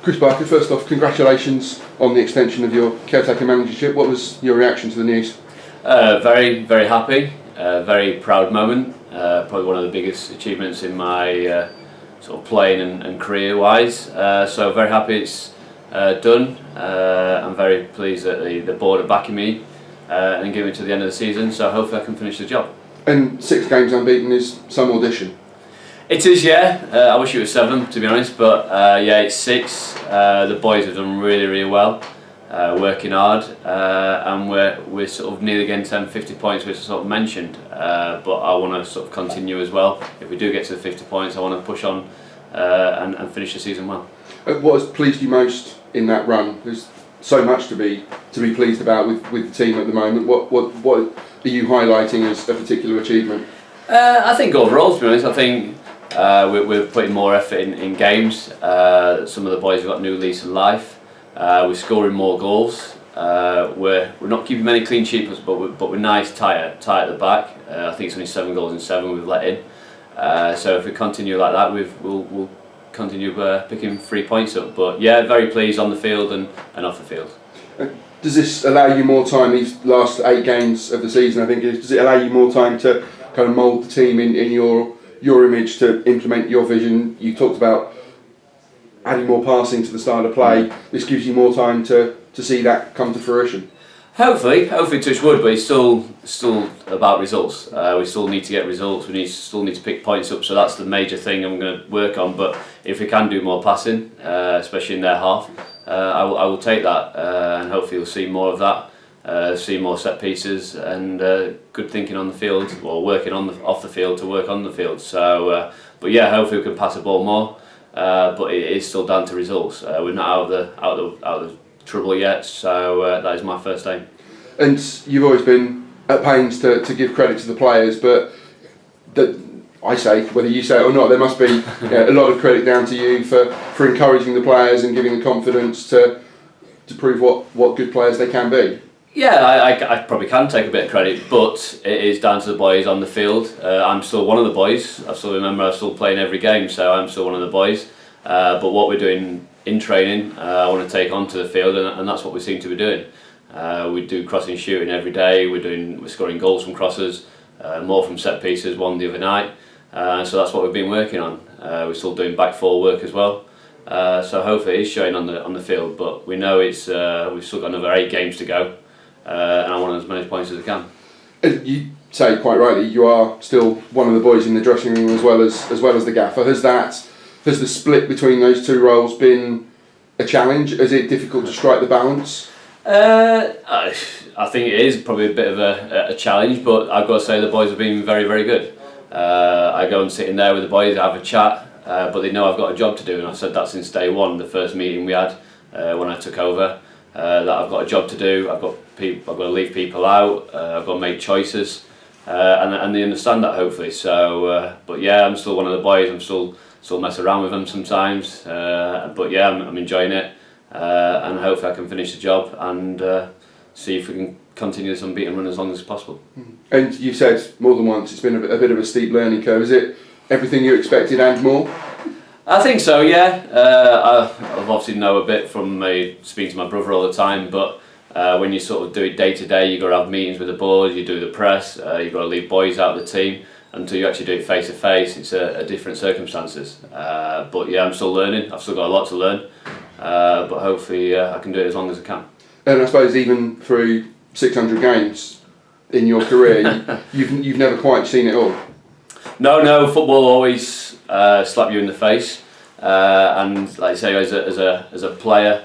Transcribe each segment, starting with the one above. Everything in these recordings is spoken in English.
Chris Barker, first off, congratulations on the extension of your caretaker managership. What was your reaction to the news? Very, very happy. Very proud moment. Probably one of the biggest achievements in my sort of playing and career-wise. So very happy it's done. I'm very pleased that the board are backing me and giving me to the end of the season. So hopefully I can finish the job. And 6 games unbeaten is some audition. It is, yeah. I wish it was 7, to be honest, but yeah, it's 6. The boys have done really, really well, working hard, and we're sort of nearly getting to 50 points, which I sort of mentioned. But I want to sort of continue as well. If we do get to the 50 points, I want to push on and finish the season well. What has pleased you most in that run? There's so much to be pleased about with the team at the moment. What are you highlighting as a particular achievement? I think overall, to be honest, I think we're putting more effort in games. Some of the boys have got a new lease of life. We're scoring more goals. We're not keeping many clean sheets, but we're nice, tight at the back. I think it's only 7 goals in 7 we've let in. So if we continue like that, we'll continue picking 3 points up. But yeah, very pleased on the field and off the field. Does this allow you more time, these last 8 games of the season, I think, does it allow you more time to kind of mould the team in your image, to implement your vision? You talked about adding more passing to the style of play. This gives you more time to see that come to fruition. Hopefully touch wood, but it's still about results. We still need to get results. We still need to pick points up. So that's the major thing I'm going to work on. But if we can do more passing, especially in their half, I will take that, and hopefully we'll see more of that. See more set pieces and good thinking on the field, or working off the field to work on the field. So, but yeah, hopefully we can pass the ball more. But it is still down to results. We're not out of the trouble yet. So that is my first aim. And you've always been at pains to give credit to the players, but I say, whether you say it or not, there must be a lot of credit down to you for encouraging the players and giving the confidence to prove what good players they can be. Yeah, I probably can take a bit of credit, but it is down to the boys on the field. I'm still one of the boys. I still remember I'm still playing every game, so I'm still one of the boys. But what we're doing in training, I want to take onto the field, and that's what we seem to be doing. We do crossing shooting every day. We're scoring goals from crosses, more from set pieces. One the other night, so that's what we've been working on. We're still doing back four work as well. So hopefully it is showing on the field. But we know we've still got another 8 games to go. And I want as many points as I can. And you say quite rightly, you are still one of the boys in the dressing room as well as the gaffer. Has the split between those 2 roles been a challenge? Is it difficult to strike the balance? I think it is probably a bit of a challenge, but I've got to say the boys have been very, very good. I go and sit in there with the boys, have a chat, but they know I've got a job to do, and I've said that since day one, the first meeting we had when I took over. That I've got a job to do. I've got to leave people out. I've got to make choices, and they understand that hopefully. So, but yeah, I'm still one of the boys. I'm still mess around with them sometimes. But yeah, I'm enjoying it, and hopefully I can finish the job and see if we can continue this unbeaten run as long as possible. And you've said more than once it's been a bit of a steep learning curve. Is it everything you expected and more? I think so, yeah. I've obviously know a bit from speaking to my brother all the time, but when you sort of do it day to day, you've got to have meetings with the board, you do the press, you've got to leave boys out of the team. Until you actually do it face to face, it's a different circumstances. But yeah, I'm still learning. I've still got a lot to learn, but hopefully I can do it as long as I can. And I suppose even through 600 games in your career, you've never quite seen it all. No, football always slap you in the face, and like I say, as a player,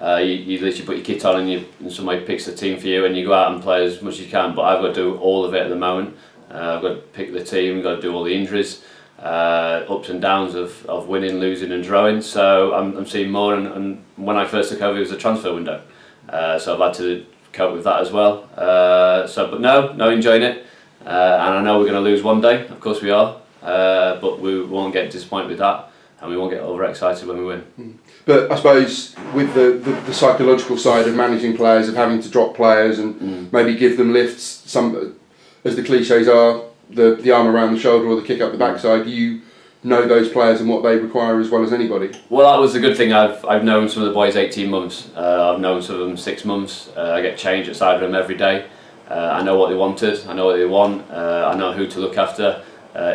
you literally put your kit on and somebody picks the team for you, and you go out and play as much as you can. But I've got to do all of it at the moment. I've got to pick the team, I've got to do all the injuries, ups and downs of winning, losing, and drawing. So I'm seeing more. And when I first took over, it was a transfer window, so I've had to cope with that as well. But no, enjoying it. And I know we're going to lose one day, of course we are, but we won't get disappointed with that, and we won't get overexcited when we win. But I suppose with the psychological side of managing players, of having to drop players and maybe give them lifts, some, as the cliches are, the arm around the shoulder or the kick up the backside, you know those players and what they require as well as anybody. Well, that was the good thing. I've known some of the boys 18 months. I've known some of them 6 months. I get changed at side of them every day. I know what they wanted. I know what they want. I know who to look after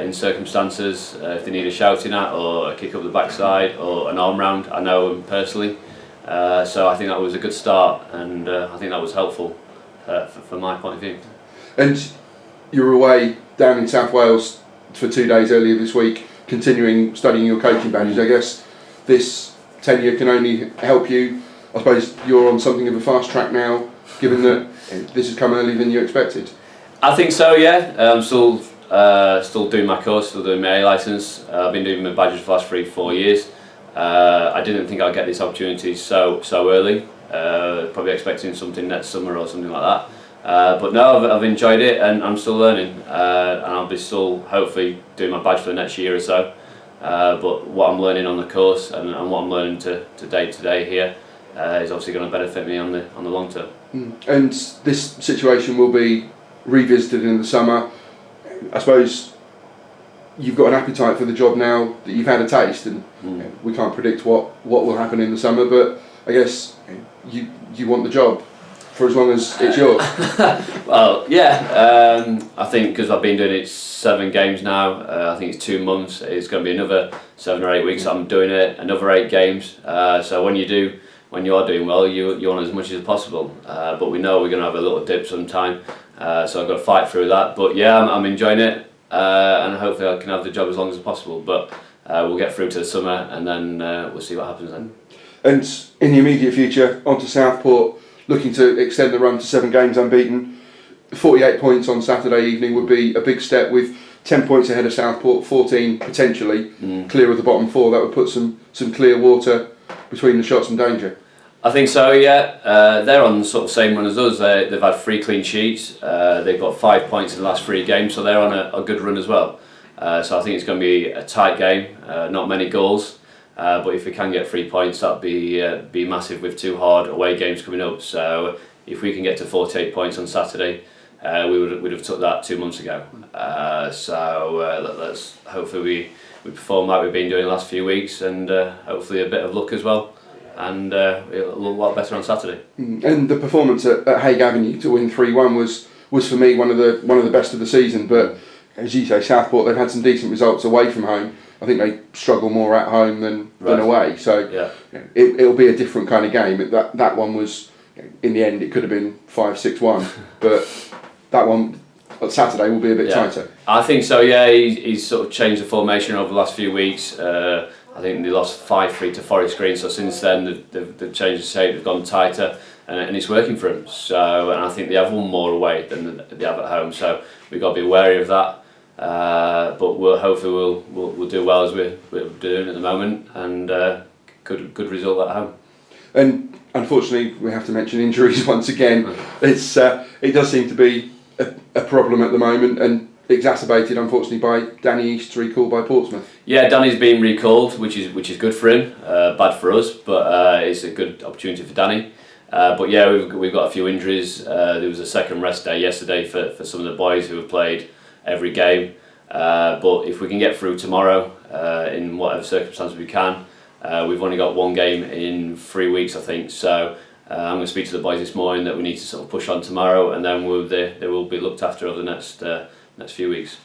in circumstances. If they need a shouting at or a kick up the backside or an arm round, I know them personally. So I think that was a good start, and I think that was helpful from my point of view. And you were away down in South Wales for 2 days earlier this week, continuing studying your coaching badges. I guess this tenure can only help you. I suppose you're on something of a fast track now, given that this has come earlier than you expected. I think so, yeah. I'm still doing my course, still doing my A licence. I've been doing my badges for the last 3-4 years. I didn't think I'd get this opportunity so early. Probably expecting something next summer or something like that. But no, I've enjoyed it, and I'm still learning. And I'll be still hopefully doing my badge for the next year or so. But what I'm learning on the course and what I'm learning today here is obviously going to benefit me on the long term. And this situation will be revisited in the summer. I suppose you've got an appetite for the job now that you've had a taste, and we can't predict what will happen in the summer, but I guess you want the job for as long as it's yours. Well, yeah, I think because I've been doing it 7 games now, I think it's 2 months, it's going to be another 7 or 8 weeks I'm doing it, another 8 games. So when you are doing well, you want as much as possible. But we know we're going to have a little dip sometime, so I've got to fight through that. But yeah, I'm enjoying it, and hopefully I can have the job as long as possible. But we'll get through to the summer, and then we'll see what happens then. And in the immediate future, on to Southport, looking to extend the run to 7 games unbeaten. 48 points on Saturday evening would be a big step, with 10 points ahead of Southport, 14 potentially clear of the bottom 4. That would put some clear water between the shots and danger. I think so, yeah. They're on the sort of same run as us. They've had 3 clean sheets. They've got 5 points in the last 3 games, so they're on a good run as well. So I think it's going to be a tight game, not many goals. But if we can get 3 points, that'd be massive with 2 hard away games coming up. So if we can get to 48 points on Saturday, we'd have took that 2 months ago. So let's hopefully we perform like we've been doing the last few weeks, and hopefully a bit of luck as well. And it'll look a lot better on Saturday. And the performance at Hague Avenue to win 3-1 was for me one of the best of the season. But as you say, Southport, they've had some decent results away from home. I think they struggle more at home than away. So yeah. It'll be a different kind of game. That one was, in the end, it could have been 5-6-1, but that one on Saturday will be a bit tighter. I think so. Yeah, he's sort of changed the formation over the last few weeks. I think they lost 5-3 to Forest Green, so since then they've changed the shape, they've gone tighter, and it's working for them. So, and I think they have won more away than they have at home, so we've got to be wary of that. But hopefully we'll do well as we're doing at the moment, and good result at home. And unfortunately, we have to mention injuries once again. It does seem to be a problem at the moment, and exacerbated unfortunately by Danny East's recall by Portsmouth. Yeah, Danny's been recalled, which is good for him, bad for us, but it's a good opportunity for Danny. But yeah, we've got a few injuries. There was a second rest day yesterday for some of the boys who have played every game. But if we can get through tomorrow, in whatever circumstances we can, we've only got 1 game in 3 weeks, I think. So I'm going to speak to the boys this morning that we need to sort of push on tomorrow, and then they will be looked after over the next few weeks.